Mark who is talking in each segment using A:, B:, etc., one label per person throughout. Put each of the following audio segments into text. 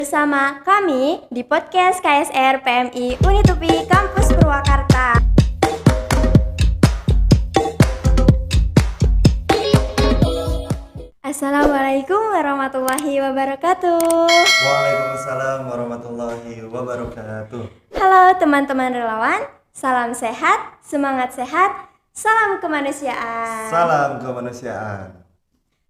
A: Bersama kami di podcast KSR PMI Unitupi Kampus Purwakarta. Assalamualaikum warahmatullahi wabarakatuh.
B: Waalaikumsalam warahmatullahi wabarakatuh.
A: Halo teman-teman relawan, salam sehat, semangat sehat, salam kemanusiaan.
B: Salam kemanusiaan.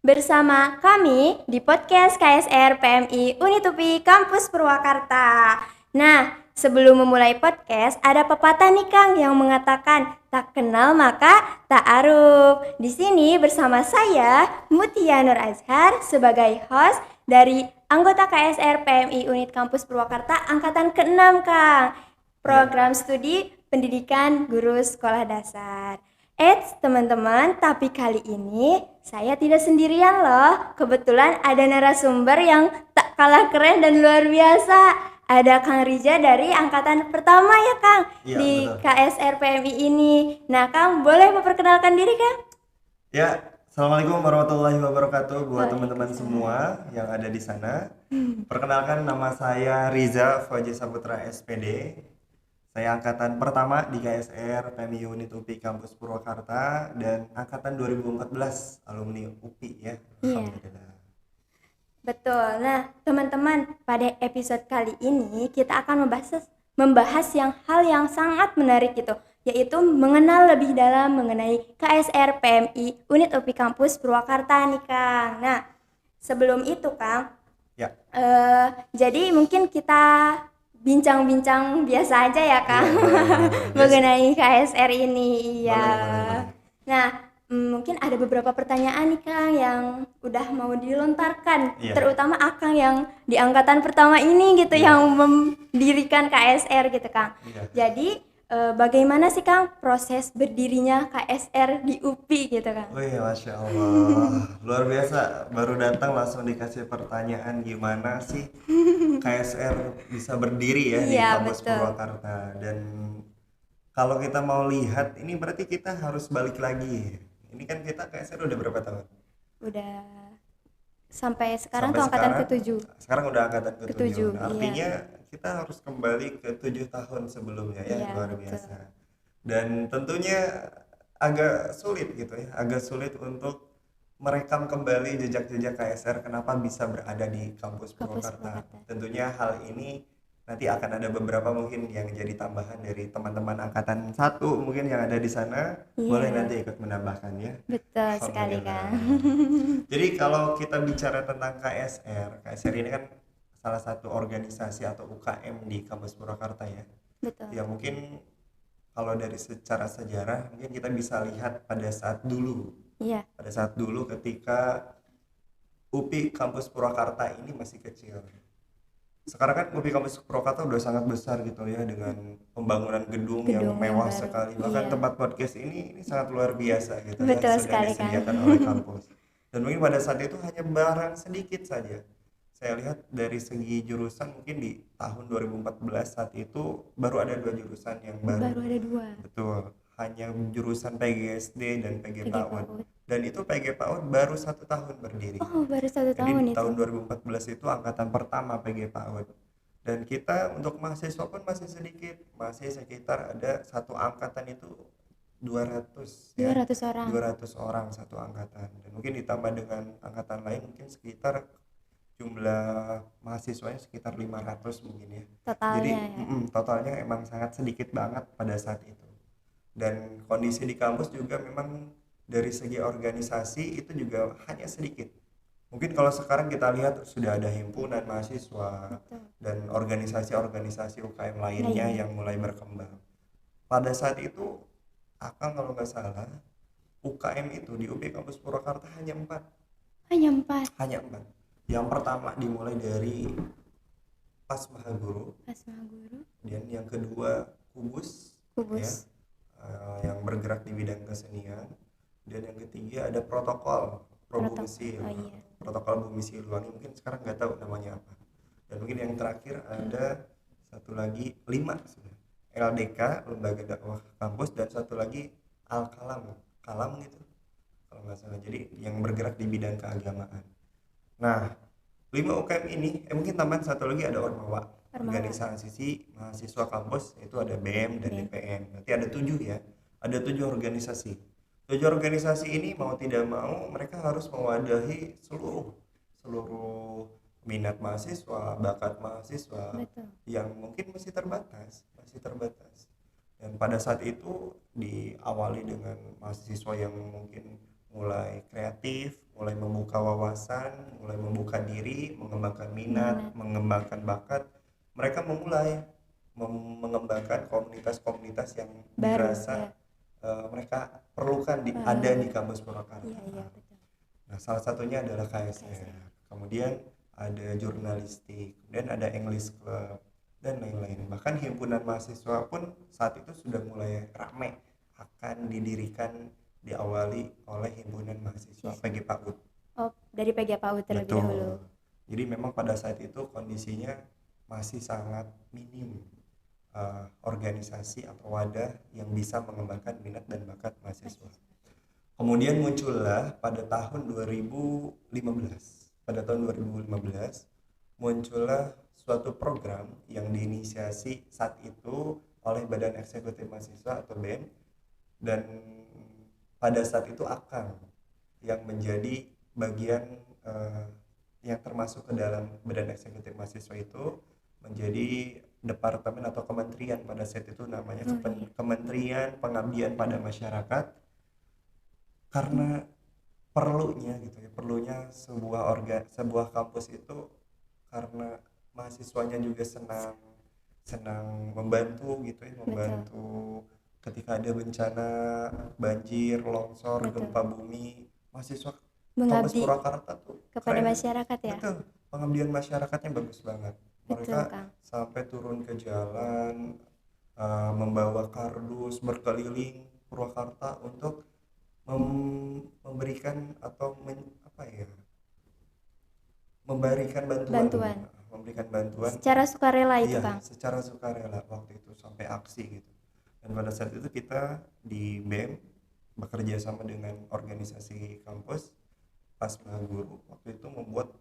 A: Bersama kami di podcast KSR PMI Unitupi Kampus Purwakarta. Nah, sebelum memulai podcast, ada pepatah nih Kang yang mengatakan tak kenal maka tak aruf. Di sini bersama saya Mutia Nur Azhar sebagai host dari anggota KSR PMI Unit Kampus Purwakarta angkatan ke-6 Kang. Program studi pendidikan guru sekolah dasar. Teman-teman, tapi kali ini saya tidak sendirian loh. Kebetulan ada narasumber yang tak kalah keren dan luar biasa. Ada Kang Riza dari angkatan pertama ya Kang, di
B: betul.
A: KSR PMI ini. Nah Kang, boleh memperkenalkan diri Kang?
B: Ya, Assalamualaikum warahmatullahi wabarakatuh buat teman-teman semua yang ada di sana. Perkenalkan, nama saya Riza Fauzi Saputra SPD. Saya angkatan pertama di KSR PMI Unit UPI Kampus Purwakarta dan angkatan 2014 alumni UPI ya. Alhamdulillah.
A: Betul. Nah, teman-teman, pada episode kali ini kita akan membahas hal yang sangat menarik gitu, yaitu mengenal lebih dalam mengenai KSR PMI Unit UPI Kampus Purwakarta nih Kang. Nah, sebelum itu Kang,
B: Ya.
A: Jadi mungkin kita bincang-bincang biasa aja ya Kang,
B: Boleh.
A: mengenai KSR ini. Iya.
B: Boleh.
A: Nah, mungkin ada beberapa pertanyaan nih Kang yang udah mau dilontarkan,
B: Iya.
A: terutama Akang yang di angkatan pertama ini gitu, yang mendirikan KSR gitu Kang.
B: Iya.
A: Jadi bagaimana sih Kang proses berdirinya KSR di UPI gitu Kang?
B: Wih, Masya Allah, luar biasa. Baru datang langsung dikasih pertanyaan gimana sih KSR bisa berdiri ya di
A: Iya,
B: kampus
A: betul.
B: Purwakarta. Dan kalau kita mau lihat, ini berarti kita harus balik lagi. Ini kan kita KSR udah berapa tahun?
A: Udah sampai sekarang
B: Sampai
A: tuh angkatan
B: sekarang,
A: ke-7.
B: sekarang udah angkatan ke-7.
A: Ketujuh,
B: Nah,
A: iya.
B: artinya kita harus kembali ke 7 tahun sebelumnya ya,
A: Iya,
B: luar
A: betul.
B: biasa. Dan tentunya agak sulit gitu ya, agak sulit untuk merekam kembali jejak-jejak KSR kenapa bisa berada di kampus Purwakarta.
A: Purwakarta.
B: Tentunya hal ini nanti akan ada beberapa mungkin yang jadi tambahan dari teman-teman angkatan 1 mungkin yang ada di sana.
A: Iya.
B: Boleh nanti ikut menambahkan ya.
A: Betul sekali
B: Alhamdulillah.
A: Kang.
B: Jadi kalau kita bicara tentang KSR ini kan salah satu organisasi atau UKM di kampus Purwakarta ya.
A: Betul.
B: Ya mungkin kalau dari secara sejarah mungkin kita bisa lihat pada saat dulu.
A: Iya.
B: Pada saat dulu ketika UPI kampus Purwakarta ini masih kecil. Sekarang kan UPI kampus Purwakarta udah sangat besar gitu ya, dengan pembangunan gedung yang
A: Gedung yang
B: mewah
A: baru.
B: sekali. Bahkan
A: Iya.
B: tempat podcast ini sangat luar biasa gitu
A: Betul
B: ya, sudah
A: sekali, Kang.
B: disediakan oleh kampus. Dan mungkin pada saat itu hanya barang sedikit saja. Saya lihat dari segi jurusan mungkin di tahun 2014 saat itu baru ada 2 jurusan yang baru.
A: Baru ada 2.
B: Betul, hanya jurusan PGSD dan PG
A: PG
B: PAUD.
A: PAUD.
B: Dan itu PG PAUD baru 1 tahun berdiri.
A: Oh, baru 1
B: Jadi
A: tahun
B: di
A: itu.
B: tahun 2014 itu angkatan pertama PG PAUD. Dan kita untuk mahasiswa pun masih sedikit, masih sekitar ada satu angkatan itu 200 ya.
A: 200 orang.
B: 200 orang satu angkatan. Dan mungkin ditambah dengan angkatan lain mungkin sekitar jumlah mahasiswanya sekitar 500 mungkin ya. Jadi
A: Totalnya ya.
B: totalnya emang sangat sedikit banget pada saat itu. Dan kondisi di kampus juga memang dari segi organisasi itu juga hanya sedikit. Mungkin kalau sekarang kita lihat sudah ada himpunan mahasiswa
A: Betul.
B: dan organisasi-organisasi UKM lainnya
A: Lainnya.
B: yang mulai berkembang. Pada saat itu, Akang kalau nggak salah, UKM itu di UPI Kampus Purwakarta hanya 4.
A: Hanya 4.
B: Hanya 4. Yang pertama dimulai dari Pasmaha Guru,
A: Asma Guru.
B: dan yang kedua Kubus,
A: Kubus.
B: yang bergerak di bidang kesenian, dan yang ketiga ada protokol Probumisi,
A: Oh iya.
B: protokol Bumi Siliwangi, mungkin sekarang nggak tahu namanya apa. Dan mungkin yang terakhir ada satu lagi 5 sebenarnya. LDK, Lembaga Dakwah Kampus, dan satu lagi Kalam gitu kalau nggak salah. Jadi yang bergerak di bidang keagamaan. Nah, 5 UKM ini, mungkin tambahan satu lagi ada Ormawa,
A: Ormawa.
B: organisasi mahasiswa kampus, itu ada BM dan
A: BM.
B: DPM. Nanti ada 7 ya, ada 7 organisasi. 7 organisasi ini mau tidak mau mereka harus mewadahi seluruh minat mahasiswa, bakat mahasiswa
A: Betul.
B: yang mungkin masih terbatas. Dan pada saat itu diawali dengan mahasiswa yang mungkin mulai kreatif, mulai membuka wawasan, mulai membuka diri, mengembangkan minat, mengembangkan bakat. Mereka memulai mengembangkan komunitas-komunitas yang
A: Baru,
B: dirasa mereka perlukan ada di kampus Purwakarta.
A: Iya, betul.
B: Nah, salah satunya adalah KSR. Kemudian ada jurnalistik, kemudian ada English Club dan lain-lain. Bahkan himpunan mahasiswa pun saat itu sudah mulai ramai akan didirikan, diawali oleh himpunan mahasiswa PG PAUD.
A: Oh, dari PG PAUD terlebih dahulu.
B: Jadi memang pada saat itu kondisinya masih sangat minim organisasi atau wadah yang bisa mengembangkan minat dan bakat mahasiswa. Kemudian muncullah pada tahun 2015. Pada tahun 2015 muncullah suatu program yang diinisiasi saat itu oleh Badan Eksekutif Mahasiswa atau BEM, dan pada saat itu Akang yang menjadi bagian yang termasuk ke dalam Badan Eksekutif Mahasiswa itu menjadi departemen atau kementerian pada saat itu namanya Kementerian Pengabdian pada Masyarakat, karena perlunya sebuah kampus itu, karena mahasiswanya juga senang membantu membantu ketika ada bencana banjir, longsor, gempa bumi, mahasiswa kampus Purwakarta tuh
A: kepada
B: keren.
A: masyarakat ya.
B: Betul, pengabdian masyarakatnya bagus banget. Mereka sampai turun ke jalan, membawa kardus berkeliling Purwakarta untuk memberikan atau memberikan bantuan
A: secara sukarela itu, Kang.
B: Secara sukarela waktu itu sampai aksi gitu. Dan pada saat itu kita di BEM bekerja sama dengan organisasi kampus Pasma Guru waktu itu membuat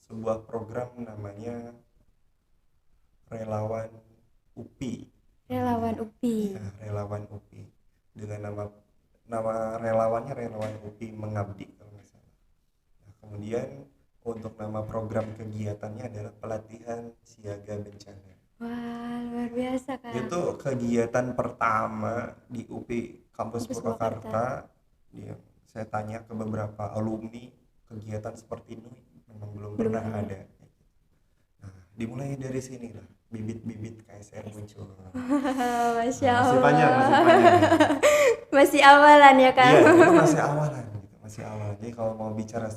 B: sebuah program namanya Relawan UPI.
A: Relawan UPI.
B: Ya, Relawan UPI. Dengan nama relawannya Relawan UPI Mengabdi kalau nggak salah. Nah, kemudian untuk nama program kegiatannya adalah pelatihan siaga bencana.
A: Wah, luar biasa, Kang.
B: Itu kegiatan pertama di UPI Kampus Purwakarta. Saya tanya ke beberapa alumni, kegiatan seperti ini memang belum pernah ada. Nah, dimulai dari sini lah bibit-bibit KSR muncul.
A: Masya Allah.
B: Masih panjang.
A: Masih awalan ya, Kang.
B: Iya, itu masih awalan. Jadi kalau mau bicara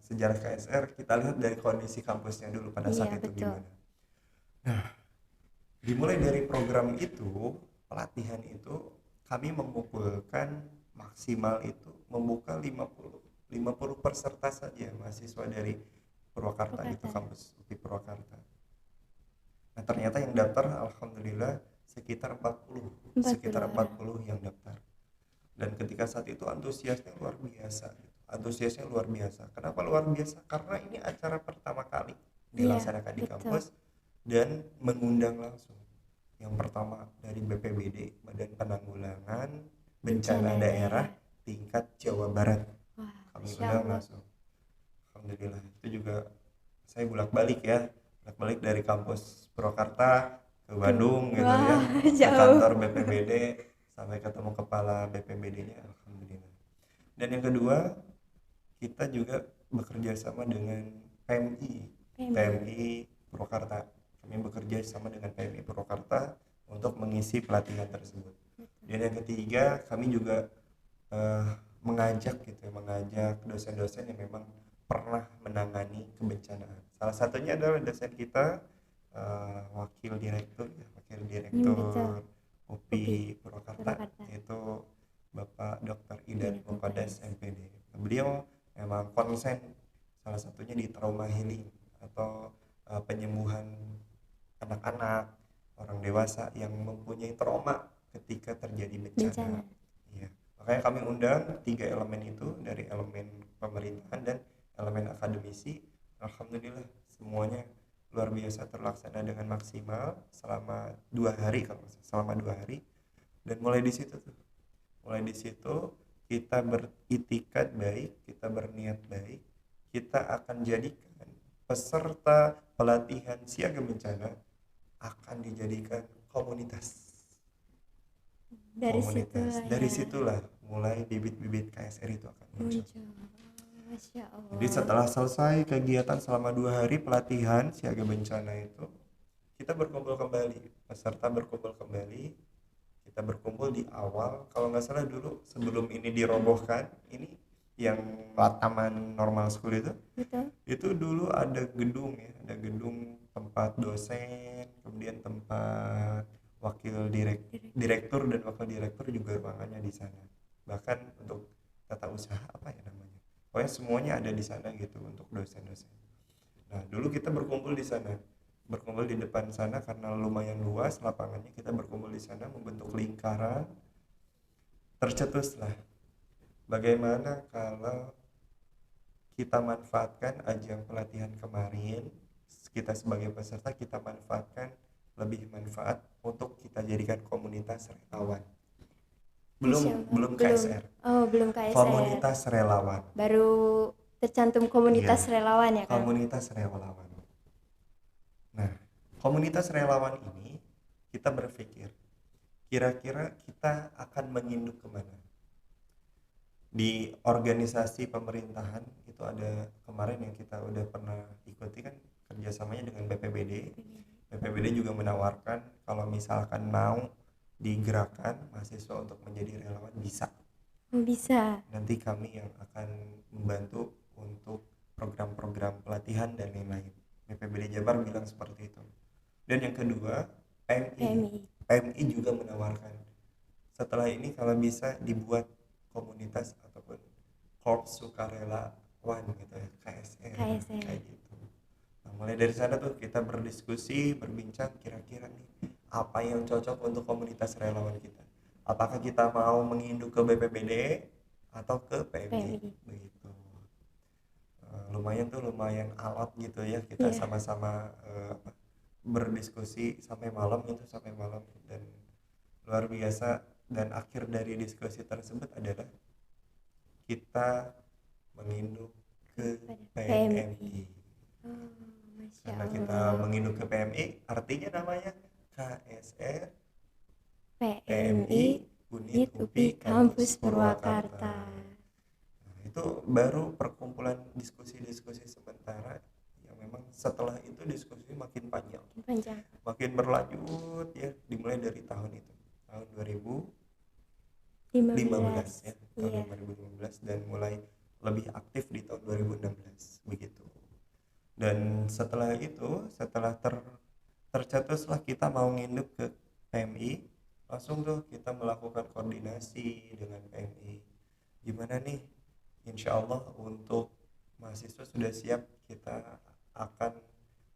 B: sejarah KSR, kita lihat dari kondisi kampusnya dulu pada saat itu gimana. Nah, dimulai dari program itu, pelatihan itu, kami mengumpulkan maksimal itu membuka 50 peserta saja mahasiswa dari Purwakarta itu, kampus UPI Purwakarta. Nah, ternyata yang daftar alhamdulillah sekitar 40 yang daftar. Dan ketika saat itu antusiasnya luar biasa. Kenapa luar biasa? Karena ini acara pertama kali dilaksanakan di kampus dan mengundang langsung. Yang pertama dari BPBD, Badan Penanggulangan Bencana Daerah tingkat Jawa Barat. Kami undang langsung. Alhamdulillah. Itu juga saya bolak-balik dari kampus Purwakarta ke Bandung gitu ya, ke kantor BPBD sampai ketemu kepala BPBD-nya. Alhamdulillah. Dan yang kedua, kita juga bekerja sama dengan PMI Purwakarta. Kami bekerja sama dengan PMI Purwakarta untuk mengisi pelatihan tersebut. Dan yang ketiga, kami juga mengajak dosen-dosen yang memang pernah menangani kebencanaan. Salah satunya adalah dosen kita, wakil direktur UPI Purwakarta, yaitu Bapak Dr. Idan Muqaddas MPD. Beliau memang konsen salah satunya di trauma healing atau penyembuhan anak-anak, orang dewasa yang mempunyai trauma ketika terjadi bencana. Ya. Makanya kami undang 3 elemen itu, dari elemen pemerintahan dan elemen akademisi. Alhamdulillah semuanya luar biasa terlaksana dengan maksimal selama 2 hari, kalau selama 2 hari. Dan mulai di situ kita beritikat baik, kita berniat baik, kita akan jadikan peserta pelatihan siaga bencana akan dijadikan komunitas. Dari situlah mulai bibit-bibit KSR itu akan muncul.
A: Masya Allah.
B: Jadi setelah selesai kegiatan selama 2 hari pelatihan siaga bencana itu, kita berkumpul kembali, peserta berkumpul kembali. Kita berkumpul di awal, kalau nggak salah dulu sebelum ini dirobohkan, ini yang taman normal school itu,
A: Betul.
B: itu dulu ada gedung ya, ada gedung tempat dosen, kemudian tempat wakil direktur dan wakil direktur juga ruangannya di sana. Bahkan untuk tata usaha apa ya namanya, pokoknya semuanya ada di sana gitu untuk dosen-dosen. Nah dulu kita berkumpul di sana, berkumpul di depan sana karena lumayan luas lapangannya. Kita berkumpul di sana membentuk lingkaran. Tercetuslah bagaimana kalau kita manfaatkan ajang pelatihan kemarin, kita sebagai peserta kita manfaatkan lebih manfaat untuk kita jadikan komunitas relawan. Belum KSR.
A: Oh, belum KSR.
B: Komunitas relawan.
A: Baru tercantum komunitas relawan ya kan?
B: Komunitas relawan. Nah, komunitas relawan ini kita berpikir kira-kira kita akan menginduk kemana. Di organisasi pemerintahan itu ada kemarin yang kita udah pernah ikuti kan, kerjasamanya dengan BPBD. BPBD juga menawarkan kalau misalkan mau digerakkan mahasiswa untuk menjadi relawan bisa.
A: Bisa.
B: Nanti kami yang akan membantu untuk program-program pelatihan dan lain-lain. BPBD Jabar bilang seperti itu. Dan yang kedua, PMI juga menawarkan setelah ini kalau bisa dibuat komunitas ataupun korps sukarelawan gitu ya, KSR. Kayak gitu. Nah, mulai dari sana tuh kita berdiskusi, berbincang kira-kira nih apa yang cocok untuk komunitas relawan kita. Apakah kita mau menginduk ke BPBD atau ke PMI. Begitu. Lumayan alot gitu ya, kita sama-sama berdiskusi sampai malam dan luar biasa. Dan akhir dari diskusi tersebut adalah kita menginduk ke PMI. Karena kita menginduk ke PMI artinya namanya KSR PMI Unit UPI Kampus Purwakarta. Nah, itu baru perkumpulan diskusi sementara yang memang setelah itu diskusi makin panjang. Makin berlanjut ya, dimulai dari tahun itu, tahun 2015 ya, tahun 2015, dan mulai lebih aktif di tahun 2016 begitu. Dan setelah itu, setelah tercetuslah kita mau nginduk ke PMI, langsung tuh kita melakukan koordinasi dengan PMI. Gimana nih, insya Allah untuk mahasiswa sudah siap, kita akan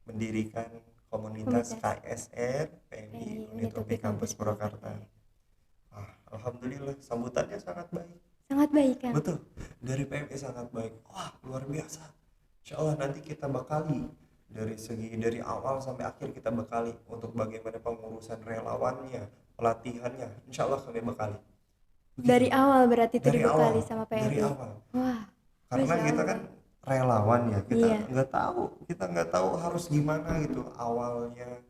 B: mendirikan komunitas KSR PMI Unit UPI Kampus Purwakarta. Alhamdulillah sambutannya sangat baik.
A: Sangat baik kan?
B: Betul, dari PMI sangat baik. Wah luar biasa. Insya Allah nanti kita bakali dari awal sampai akhir, kita bakali untuk bagaimana pengurusan relawannya, pelatihannya. Insya Allah kami bakali.
A: Begitu. Dari awal berarti itu dibekali sama PMI.
B: Dari awal.
A: Wah.
B: Karena kita kan relawan ya, kita nggak tahu harus gimana gitu awalnya,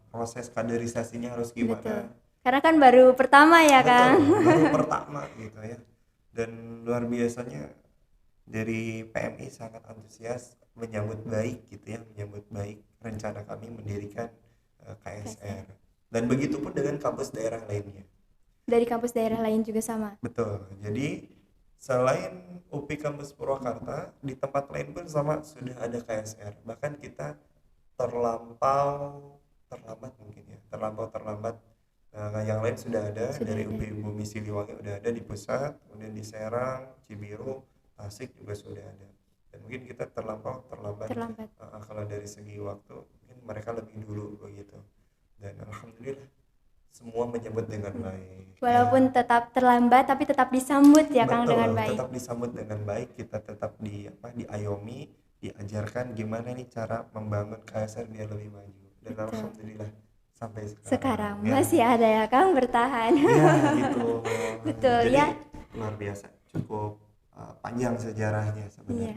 B: proses kaderisasinya harus gimana.
A: Betul. Karena kan baru pertama ya. Betul, kan?
B: Baru pertama gitu ya. Dan luar biasanya dari PMI sangat antusias menyambut baik rencana kami mendirikan KSR. Dan begitu pun dengan kampus daerah lainnya.
A: Dari kampus daerah lain juga sama?
B: Betul. Jadi selain UPI Kampus Purwakarta, di tempat lain pun sama sudah ada KSR. Bahkan kita terlambat mungkin ya. Terlambat. Yang lain sudah ada. Dari UPI Bumi Siliwangi udah ada di pusat, kemudian di Serang, Cibiru, Tasik juga sudah ada. Dan mungkin kita terlambat. Kalau dari segi waktu mungkin mereka lebih dulu begitu. Dan alhamdulillah semua menyambut dengan baik.
A: Walaupun tetap terlambat tapi tetap disambut ya. Betul, Kang, dengan baik.
B: Tetap disambut dengan baik, kita tetap diayomi diajarkan gimana nih cara membangun KSR biar lebih maju. Dan
A: Betul.
B: alhamdulillah sampai
A: Sekarang
B: ya.
A: masih ada ya Kang bertahan.
B: Ya itu.
A: Betul
B: Jadi
A: ya.
B: luar biasa, cukup panjang sejarahnya
A: Iya.
B: sebenarnya.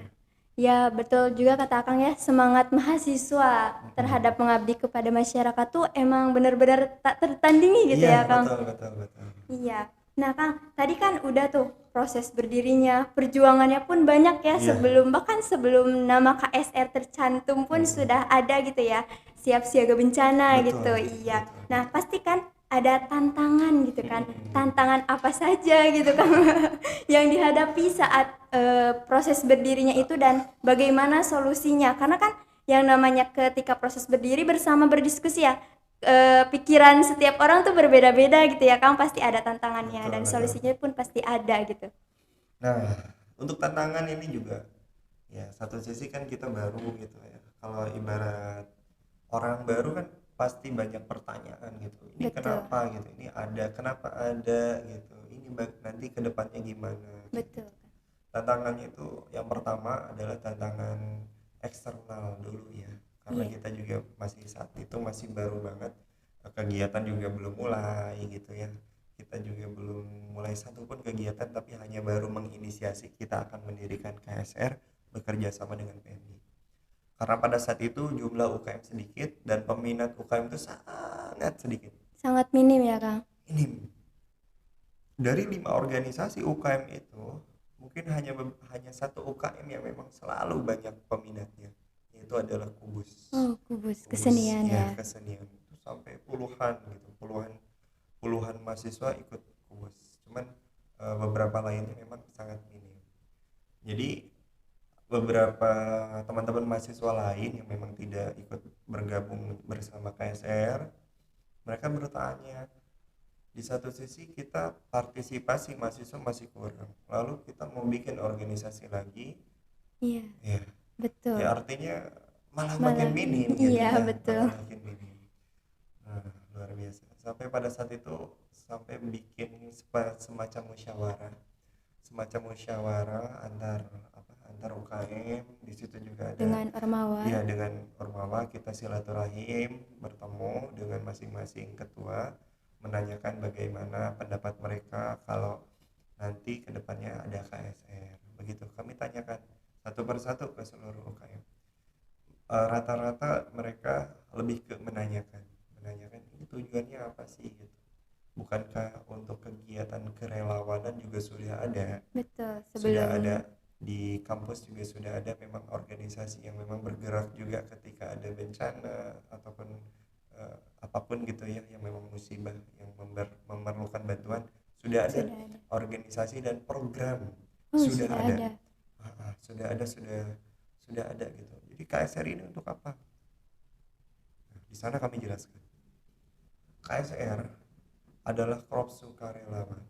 A: Ya, betul juga kata Akang ya, semangat mahasiswa terhadap mengabdi kepada masyarakat tuh emang benar-benar tak tertandingi gitu
B: Iya,
A: ya, Kang.
B: betul.
A: Iya. Nah, Kang, tadi kan udah tuh proses berdirinya, perjuangannya pun banyak ya
B: Iya.
A: bahkan sebelum nama KSR tercantum pun sudah ada gitu ya, siap siaga bencana
B: Betul,
A: gitu. Iya.
B: betul.
A: Nah, pasti kan ada tantangan gitu kan. Tantangan apa saja gitu kan yang dihadapi saat proses berdirinya itu dan bagaimana solusinya. Karena kan yang namanya ketika proses berdiri bersama berdiskusi ya, pikiran setiap orang tuh berbeda-beda gitu ya Kang, pasti ada tantangannya
B: Betul,
A: dan
B: betul.
A: solusinya pun pasti ada gitu.
B: Nah, untuk tantangan ini juga ya satu sisi kan kita baru gitu ya. Kalau ibarat orang baru kan pasti banyak pertanyaan gitu. Ini
A: Betul.
B: kenapa gitu? Ini ada, kenapa ada gitu. Ini nanti kedepannya gimana?
A: Betul.
B: Tantangannya itu yang pertama adalah tantangan eksternal dulu ya, karena
A: Iya.
B: kita juga masih saat itu masih baru banget, kegiatan juga belum mulai gitu ya, kita juga belum mulai satupun kegiatan tapi hanya baru menginisiasi kita akan mendirikan KSR bekerja sama dengan PMI, karena pada saat itu jumlah UKM sedikit dan peminat UKM itu sangat sedikit,
A: Sangat minim ya Kang.
B: minim. Dari 5 organisasi UKM itu mungkin hanya satu UKM yang memang selalu banyak peminatnya, yaitu adalah Kubus.
A: Oh, kubus kesenian ya.
B: Kesenian itu sampai puluhan gitu, puluhan mahasiswa ikut Kubus. Cuman beberapa lainnya memang sangat minim. Jadi beberapa teman-teman mahasiswa lain yang memang tidak ikut bergabung bersama KSR, mereka bertanya, di satu sisi kita partisipasi mahasiswa masih kurang, lalu kita mau bikin organisasi lagi,
A: Iya,
B: ya,
A: betul.
B: ya artinya malah makin minim gitu
A: Iya,
B: ya,
A: betul.
B: malah makin minim. Nah, luar biasa. Sampai pada saat itu sampai bikin semacam musyawarah antar UKM, di situ juga ada
A: Dengan Ormawa.
B: ya, dengan Ormawa kita silaturahim bertemu dengan masing-masing ketua, menanyakan bagaimana pendapat mereka kalau nanti kedepannya ada KSR. Begitu kami tanyakan satu persatu ke seluruh UKM. Rata-rata mereka lebih ke menanyakan ini tujuannya apa sih gitu. Bukankah untuk kegiatan kerelawanan juga sudah ada?
A: Betul,
B: Sudah
A: sebelum
B: ada di kampus juga sudah ada memang organisasi yang memang bergerak juga ketika ada bencana ataupun apapun gitu ya, yang memang musibah yang memerlukan bantuan, sudah ada organisasi dan program. Sudah ada. Sudah ada gitu. Jadi KSR ini untuk apa? Nah, di sana kami jelaskan. KSR adalah korps sukarelawan.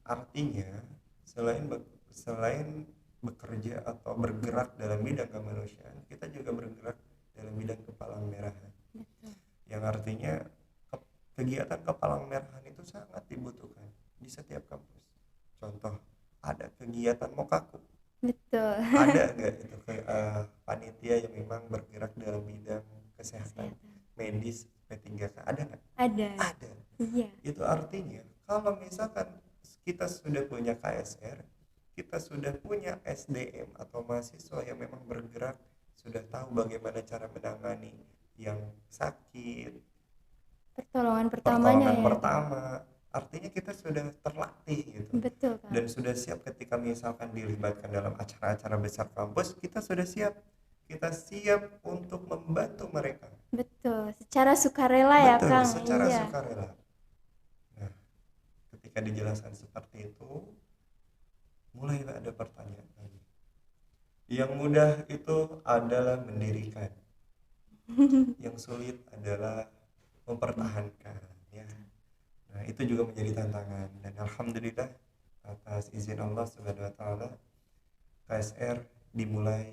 B: Artinya selain bekerja atau bergerak dalam bidang kemanusiaan, kita juga bergerak dalam bidang kepalang merahan. Yang artinya kegiatan kepalang merahan itu sangat dibutuhkan di setiap kampus. Contoh, ada kegiatan Mokaku.
A: Betul.
B: Ada nggak itu panitia yang memang bergerak dalam bidang kesehatan medis P3K? Ada nggak?
A: Ada. Iya.
B: Itu artinya kalau misalkan kita sudah punya KSR, kita sudah punya SDM atau mahasiswa yang memang bergerak, sudah tahu bagaimana cara menangani yang sakit,
A: pertolongan pertamanya
B: pertama, artinya kita sudah terlatih gitu.
A: Betul, Kak.
B: Dan sudah siap ketika misalkan dilibatkan dalam acara-acara besar kampus, kita sudah siap untuk membantu mereka.
A: Betul, secara sukarela ya Kang.
B: Secara sukarela. Nah, ketika dijelaskan seperti itu, mulailah ada pertanyaan. Yang mudah itu adalah mendirikan, yang sulit adalah mempertahankan ya. Nah, itu juga menjadi tantangan, dan alhamdulillah atas izin Allah Subhanahu wa taala KSR dimulai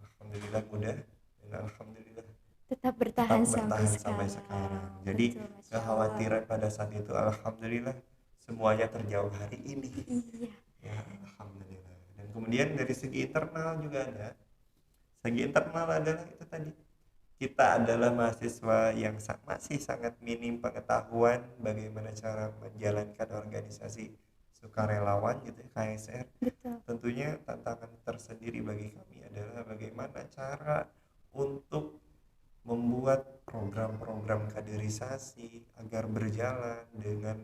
B: alhamdulillah mudah, dan alhamdulillah
A: tetap bertahan
B: sampai sekarang. Jadi kekhawatiran pada saat itu alhamdulillah semuanya terjawab hari ini.
A: Iya.
B: Ya, alhamdulillah. Dan kemudian dari segi internal juga ada. Segi internal adalah itu tadi, kita adalah mahasiswa yang masih sangat minim pengetahuan bagaimana cara menjalankan organisasi sukarelawan gitu ya, KSR.
A: Betul.
B: Tentunya tantangan tersendiri bagi kami adalah bagaimana cara untuk membuat program-program kaderisasi agar berjalan dengan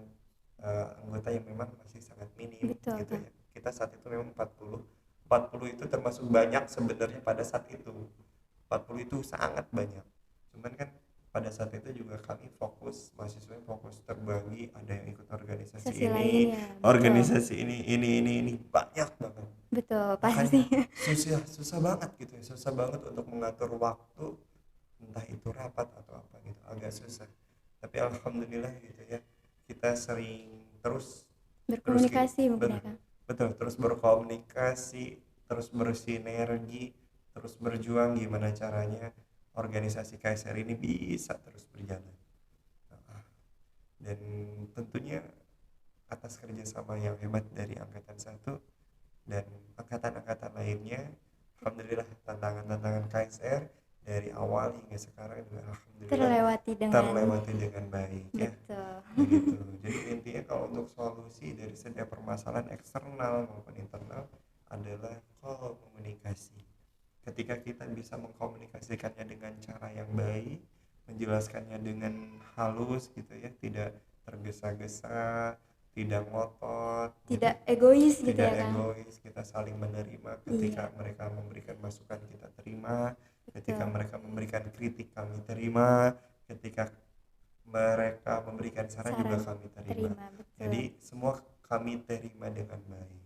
B: anggota yang memang masih sangat minim
A: Betul,
B: gitu
A: Kang.
B: ya. Kita saat itu memang 40 itu termasuk banyak sebenarnya pada saat itu. 40 itu sangat banyak. Cuman kan pada saat itu juga kami fokus, mahasiswa fokus terbagi, ada yang ikut organisasi
A: Sesi
B: ini,
A: lain ya, betul.
B: organisasi ini banyak banget.
A: Betul, pasti.
B: Makanya susah banget gitu ya, susah banget untuk mengatur waktu, entah itu rapat atau apa gitu, agak susah. Tapi alhamdulillah gitu ya, kita sering terus
A: Berkomunikasi mungkin ya, Kang.
B: betul, terus berkomunikasi, terus bersinergi, terus berjuang gimana caranya organisasi KSR ini bisa terus berjalan. Dan tentunya atas kerjasama yang hebat dari angkatan 1 dan angkatan-angkatan lainnya, alhamdulillah tantangan-tantangan KSR dari awal hingga sekarang juga alhamdulillah terlewati dengan baik ya.
A: Betul.
B: Begitu. Jadi intinya kalau untuk solusi dari setiap permasalahan eksternal maupun internal adalah komunikasi. Ketika kita bisa mengkomunikasikannya dengan cara yang baik, menjelaskannya dengan halus gitu ya, tidak tergesa-gesa, tidak ngotot,
A: Tidak egois gitu
B: tidak
A: ya, Kang.
B: egois, kita saling menerima ketika mereka memberikan masukan kita terima, ketika
A: Betul.
B: mereka memberikan kritik kami terima, ketika mereka memberikan saran juga kami terima.
A: Betul.
B: Jadi semua kami terima dengan baik.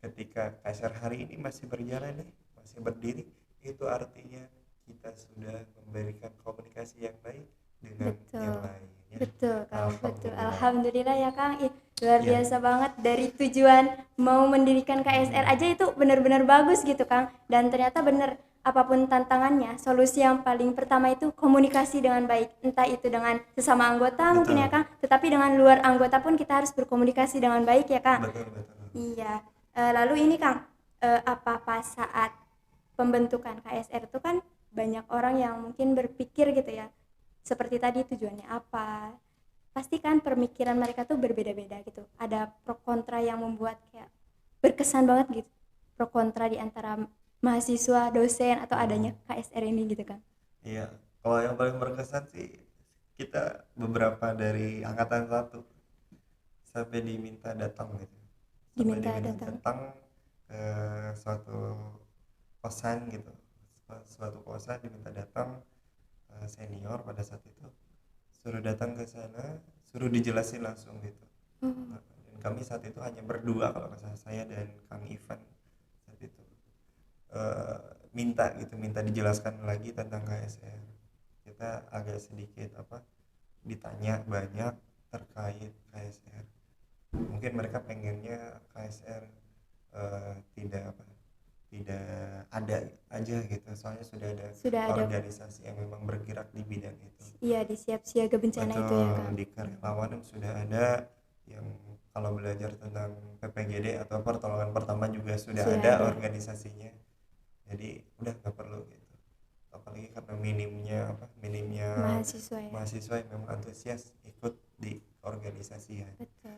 B: Ketika KSR hari ini masih berjalan nih, masih berdiri, itu artinya kita sudah memberikan komunikasi yang baik dengan yang lain ya.
A: Betul, Kang. Betul.
B: Alhamdulillah.
A: Alhamdulillah ya, Kang. Luar
B: Iya.
A: biasa banget, dari tujuan mau mendirikan KSR aja itu benar-benar bagus gitu, Kang. Dan ternyata benar, apapun tantangannya, solusi yang paling pertama itu komunikasi dengan baik. Entah itu dengan sesama anggota mungkin ya, Kang, tetapi dengan luar anggota pun kita harus berkomunikasi dengan baik ya, Kang.
B: Betul.
A: Iya. Lalu ini, Kang, apa saat pembentukan KSR itu kan banyak orang yang mungkin berpikir gitu ya, seperti tadi tujuannya apa, pasti kan pemikiran mereka tuh berbeda-beda gitu, ada pro kontra yang membuat kayak berkesan banget gitu, pro kontra di antara mahasiswa, dosen, atau adanya KSR ini gitu kan.
B: Iya, kalau yang paling berkesan sih kita beberapa dari angkatan 1 sampai diminta datang gitu,
A: Diminta datang.
B: ke suatu kosan gitu, diminta datang, senior pada saat itu suruh datang ke sana, suruh dijelasin langsung gitu. Dan kami saat itu hanya berdua kalau nggak salah, saya dan Kang Ivan saat itu, minta dijelaskan lagi tentang KSR. Kita agak sedikit ditanya banyak terkait KSR. Mungkin mereka pengennya KSR tidak ada aja gitu, soalnya sudah ada organisasi yang memang bergerak di bidang itu.
A: Iya, di siap siaga bencana. Betul, itu ya, Kang.
B: Di kerelawanan sudah ada yang kalau belajar tentang PPGD atau pertolongan pertama juga sudah ada organisasinya. Jadi udah nggak perlu gitu. Apalagi karena minimnya mahasiswa yang memang antusias ikut di organisasi ya.
A: Betul.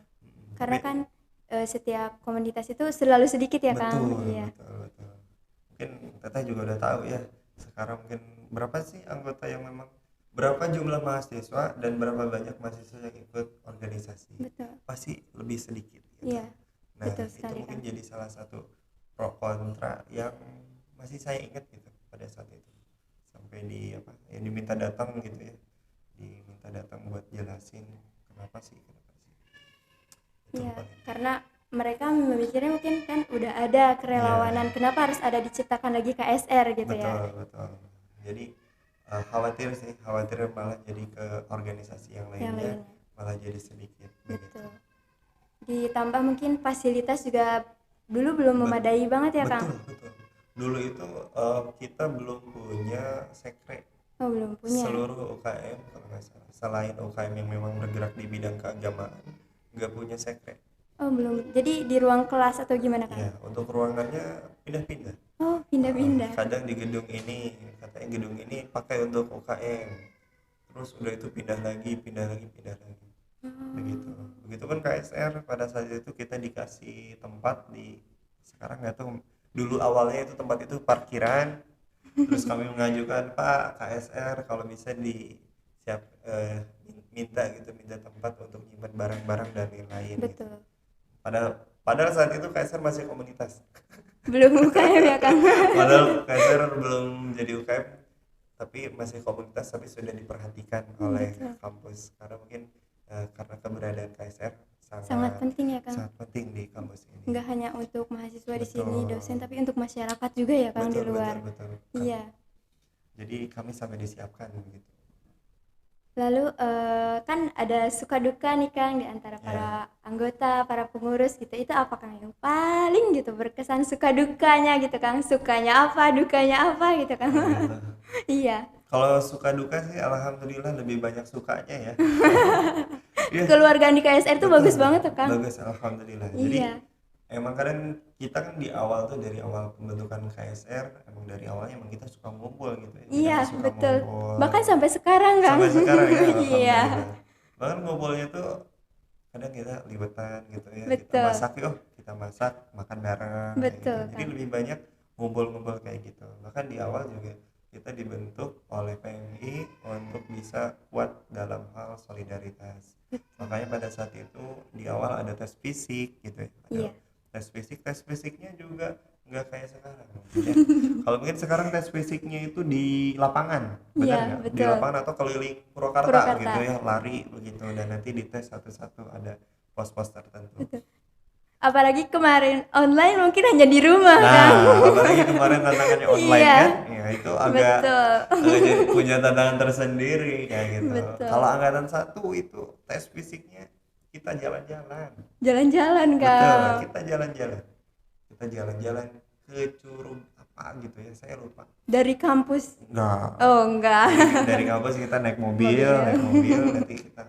A: Karena kan setiap komunitas itu selalu sedikit ya, Kang.
B: Betul. Mungkin Teteh juga udah tahu ya, sekarang mungkin berapa sih anggota yang memang, berapa jumlah mahasiswa dan berapa banyak mahasiswa yang ikut organisasi.
A: Betul.
B: Pasti lebih sedikit gitu.
A: Iya.
B: Nah, betul sekali, itu mungkin kan jadi salah satu pro kontra yang masih saya ingat gitu pada saat itu, sampai diminta datang gitu ya, diminta datang buat jelasin kenapa sih.
A: Iya, karena mereka memikirnya mungkin kan udah ada kerelawanan, kenapa harus ada diciptakan lagi KSR gitu.
B: Betul. Jadi khawatir malah jadi ke organisasi yang lainnya malah jadi sedikit.
A: Betul. Ditambah mungkin fasilitas juga dulu belum memadai banget ya, Kang.
B: Betul. Dulu itu kita belum punya sekre.
A: Belum punya.
B: Seluruh UKM kalau nggak salah, selain UKM yang memang bergerak di bidang keagamaan, nggak punya sekre.
A: Belum. Jadi di ruang kelas atau gimana, Kang?
B: Ya, untuk ruangannya pindah-pindah.
A: Oh, pindah-pindah.
B: Kadang di gedung ini, katanya gedung ini pakai untuk UKM. Terus udah itu pindah lagi, pindah lagi, pindah lagi. Begitu. Begitupun KSR pada saat itu kita dikasih tempat di, sekarang nggak tahu, dulu awalnya itu tempat itu parkiran. Terus kami mengajukan, Pak, KSR kalau bisa minta gitu, minta tempat untuk nyimpan barang-barang dan lain-lain gitu.
A: Betul.
B: Padahal saat itu KSR masih komunitas.
A: Belum UKM ya, Kang?
B: Padahal KSR belum jadi UKM, tapi masih komunitas, tapi sudah diperhatikan oleh
A: Betul.
B: kampus karena mungkin karena keberadaan KSR
A: Sangat penting ya, Kang.
B: sangat penting di kampus ini.
A: Nggak hanya untuk mahasiswa di sini,
B: Betul.
A: dosen, tapi untuk masyarakat juga ya, Kang, di
B: Betul,
A: luar.
B: betul.
A: Iya.
B: Jadi kami sampai disiapkan gitu.
A: Lalu kan ada suka duka nih, Kang, di antara para anggota, para pengurus gitu. Itu apa, Kang, yang paling gitu berkesan suka dukanya gitu, Kang? Sukanya apa, dukanya apa gitu, Kang?
B: Gitu.
A: Iya.
B: Kalau suka duka sih alhamdulillah lebih banyak sukanya ya. Iya,
A: Keluargaan di KSR tuh
B: betul.
A: bagus banget tuh, Kang.
B: Bagus alhamdulillah. Jadi
A: Iya.
B: emang kadang kita kan di awal tuh, dari awal pembentukan KSR, emang dari awalnya emang kita suka ngumpul gitu ya.
A: Iya,
B: Kita suka
A: betul.
B: ngumpul.
A: Bahkan sampai sekarang, Kang.
B: Sampai sekarang ya
A: Iya.
B: alhamdulillah. Bahkan ngumpulnya tuh kadang kita libetan gitu ya. Kita
A: Betul.
B: masak yuk, kita masak, makan bareng kayak
A: Betul,
B: gitu. Jadi
A: Kang.
B: lebih banyak ngumpul-ngumpul kayak gitu. Bahkan di awal juga kita dibentuk oleh PMI untuk bisa kuat dalam hal solidaritas. Makanya pada saat itu di awal ada tes fisik gitu ya.
A: Iya.
B: Tes fisiknya juga nggak kayak sekarang ya. Kalau mungkin sekarang tes fisiknya itu di lapangan, benar
A: Iya,
B: nggak? Di
A: betul.
B: lapangan atau keliling Purwakarta
A: Purwakarta.
B: gitu ya, lari begitu, dan nanti dites satu-satu, ada pos-pos tertentu.
A: Apalagi kemarin online mungkin hanya di rumah,
B: Nah,
A: Kang.
B: apalagi kemarin tantangannya online
A: Iya.
B: kan, ya itu agak
A: Betul.
B: jadi punya tantangan tersendiri kayak gitu.
A: Betul.
B: Kalau angkatan 1 itu tes fisiknya kita jalan-jalan.
A: Jalan-jalan,
B: Betul,
A: Kang.
B: kita jalan-jalan. Kita jalan-jalan ke Curug apa gitu ya, saya lupa.
A: Dari kampus.
B: Enggak.
A: Oh, enggak.
B: Dari kampus kita naik mobil, nanti kita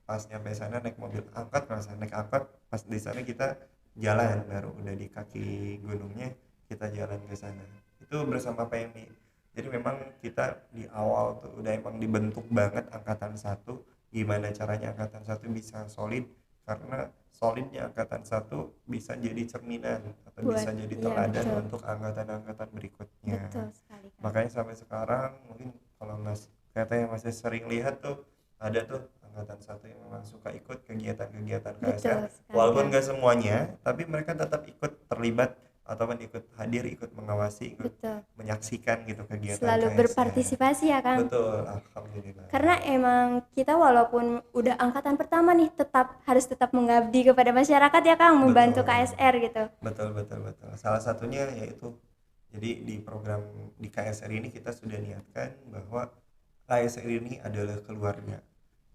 B: pas nyampe sana naik mobil angkot, naik angkot, pas di sana kita jalan, baru udah di kaki gunungnya kita jalan ke sana. Itu bersama PMI. Jadi memang kita di awal tuh udah emang dibentuk banget angkatan 1, gimana caranya angkatan 1 bisa solid, karena solidnya angkatan 1 bisa jadi cerminan atau bisa jadi
A: Iya,
B: teladan
A: betul.
B: untuk angkatan-angkatan berikutnya.
A: Betul sekali, Kang.
B: Makanya sampai sekarang mungkin kalau katanya masih sering lihat tuh, ada tuh angkatan 1 yang memang suka ikut kegiatan-kegiatan KSR,
A: sekali,
B: walaupun
A: Kang.
B: nggak semuanya, tapi mereka tetap ikut terlibat ataupun ikut hadir, ikut mengawasi, ikut
A: Betul.
B: menyaksikan gitu kegiatan
A: Selalu
B: KSR.
A: berpartisipasi ya, Kang.
B: Betul, alhamdulillah.
A: Karena emang kita walaupun udah angkatan pertama nih harus tetap mengabdi kepada masyarakat ya, Kang, membantu
B: Betul.
A: KSR gitu.
B: Betul. Salah satunya yaitu, jadi di program di KSR ini kita sudah niatkan bahwa KSR ini adalah keluarga.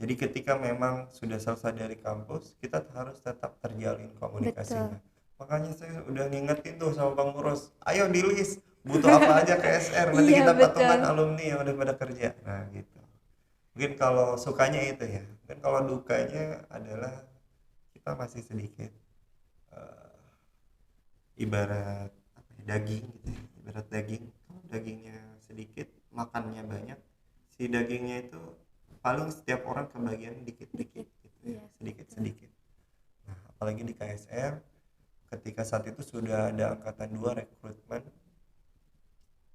B: Jadi ketika memang sudah selesai dari kampus, kita harus tetap terjalin komunikasinya. Makanya saya udah ngingetin tuh sama pengurus, ayo di list, butuh apa aja KSR, nanti
A: Iya,
B: kita
A: betul.
B: patungan alumni yang udah pada kerja. Nah gitu. Mungkin kalau sukanya itu ya, mungkin kalau dukanya adalah kita masih sedikit ibarat apa ya, daging gitu ya. Ibarat daging, kalau dagingnya sedikit, makannya banyak, si dagingnya itu paling setiap orang kebagian dikit-dikit gitu ya,
A: Iya,
B: sedikit-sedikit. Nah, apalagi di KSR ketika saat itu sudah ada angkatan 2 rekrutmen,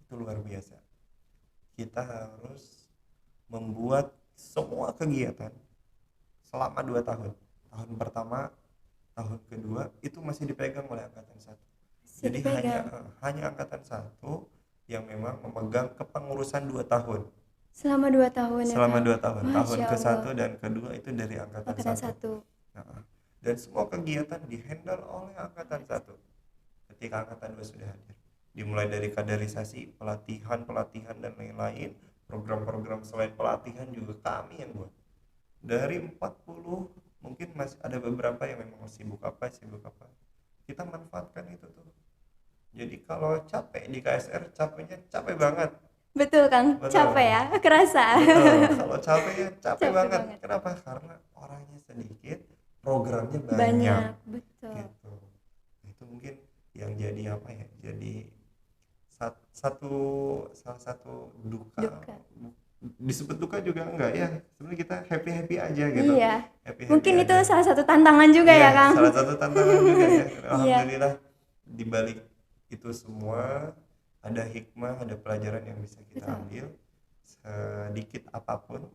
B: itu luar biasa. Kita harus membuat semua kegiatan selama 2 tahun. Tahun pertama, tahun kedua itu masih dipegang oleh angkatan 1. Jadi hanya angkatan 1 yang memang memegang kepengurusan 2 tahun.
A: Selama 2 tahun ya,
B: Selama
A: Kang?
B: 2 tahun.
A: Masya
B: Tahun ke-1
A: Allah.
B: dan kedua itu dari angkatan
A: Angkatan
B: 1.
A: 1.
B: Nah, dan semua kegiatan dihandle oleh angkatan 1 ketika angkatan 2 sudah hadir. Dimulai dari kaderisasi, pelatihan dan lain-lain, program-program selain pelatihan juga kami yang buat. Dari 40 mungkin masih ada beberapa yang memang sibuk apa. Kita manfaatkan itu tuh. Jadi kalau capek di KSR, capek banget.
A: Betul, Kang.
B: Betul.
A: Capek ya, kerasa.
B: Betul. Kalau capek ya capek banget.
A: banget.
B: Kenapa? Karena orangnya sedikit, programnya
A: Banyak, betul.
B: gitu. Nah, itu mungkin yang jadi apa ya, jadi satu salah satu duka.
A: Duka.
B: Disebut duka juga enggak ya, sebenarnya kita happy happy aja gitu,
A: Iya.
B: happy happy
A: Mungkin itu
B: aja.
A: salah satu tantangan juga
B: Iya,
A: ya, Kang.
B: salah satu tantangan juga ya.
A: Iya,
B: Alhamdulillah di balik itu semua ada hikmah, ada pelajaran yang bisa kita
A: betul.
B: ambil. Sedikit apapun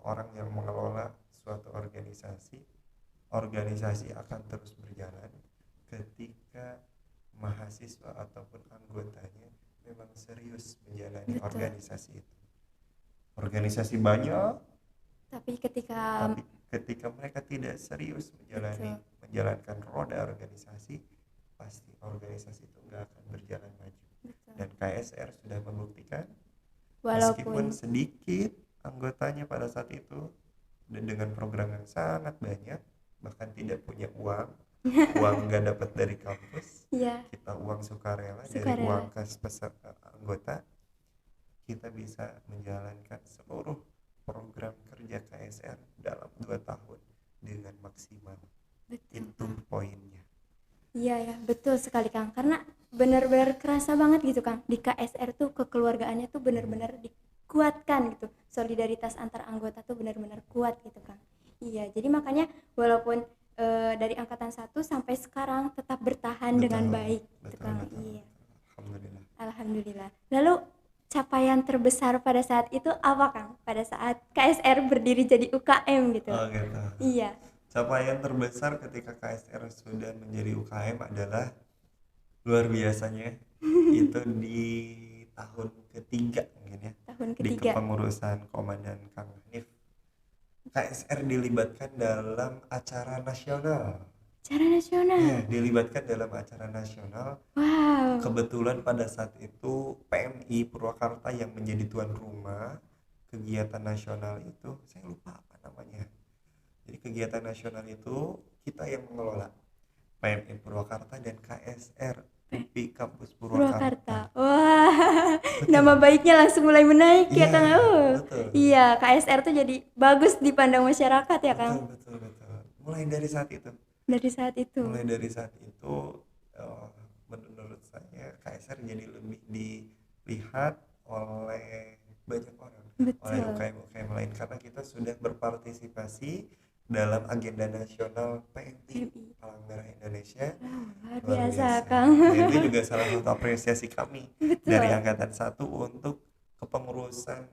B: orang yang mengelola suatu organisasi, organisasi akan terus berjalan ketika mahasiswa ataupun anggotanya memang serius menjalani
A: Betul.
B: organisasi itu. Organisasi banyak,
A: Tapi ketika
B: tapi ketika mereka tidak serius menjalankan roda organisasi, pasti organisasi itu nggak akan berjalan maju.
A: betul.
B: Dan KSR sudah membuktikan,
A: Walaupun
B: meskipun sedikit anggotanya pada saat itu, dan dengan program yang sangat banyak, bahkan tidak punya uang nggak dapat dari kampus,
A: ya,
B: kita uang sukarela dari
A: Sukarela.
B: uang kas peserta anggota, kita bisa menjalankan seluruh program kerja KSR dalam 2 tahun dengan maksimal.
A: betul.
B: Itu poinnya.
A: Iya ya, betul sekali Kang. Karena benar-benar kerasa banget gitu Kang. Di KSR tuh kekeluargaannya tuh benar-benar dikuatkan gitu. Solidaritas antar anggota tuh benar-benar kuat gitu Kang. Iya, jadi makanya walaupun dari angkatan 1 sampai sekarang tetap bertahan dengan baik gitu Kang. Iya.
B: Alhamdulillah.
A: Alhamdulillah. Lalu capaian terbesar pada saat itu apa Kang? Pada saat KSR berdiri jadi UKM gitu.
B: Oh gitu.
A: Iya.
B: Capaian terbesar ketika KSR sudah menjadi UKM adalah luar biasanya itu di tahun ketiga mungkin ya,
A: Tahun
B: di
A: ketiga.
B: kepengurusan Komandan Kang Hanif, KSR dilibatkan dalam acara nasional.
A: Acara nasional.
B: Ya, dilibatkan dalam acara nasional.
A: Wow.
B: Kebetulan pada saat itu PMI Purwakarta yang menjadi tuan rumah kegiatan nasional itu, saya lupa apa namanya. Jadi kegiatan nasional itu kita yang mengelola, PMI Purwakarta dan KSR UPI Kampus Purwakarta.
A: Wah, nama baiknya langsung mulai menaik ya
B: Iya,
A: Kang.
B: betul.
A: Iya, KSR tuh jadi bagus dipandang masyarakat ya Kang.
B: Betul. Mulai dari saat itu.
A: Dari saat itu.
B: Menurut saya KSR jadi lebih dilihat oleh banyak orang,
A: Betul.
B: oleh UKM lain, karena kita sudah berpartisipasi dalam agenda nasional PMI Palang Merah Indonesia.
A: Luar biasa Kang.
B: Nah, itu juga salah satu apresiasi kami
A: Betul.
B: dari angkatan 1 untuk kepengurusan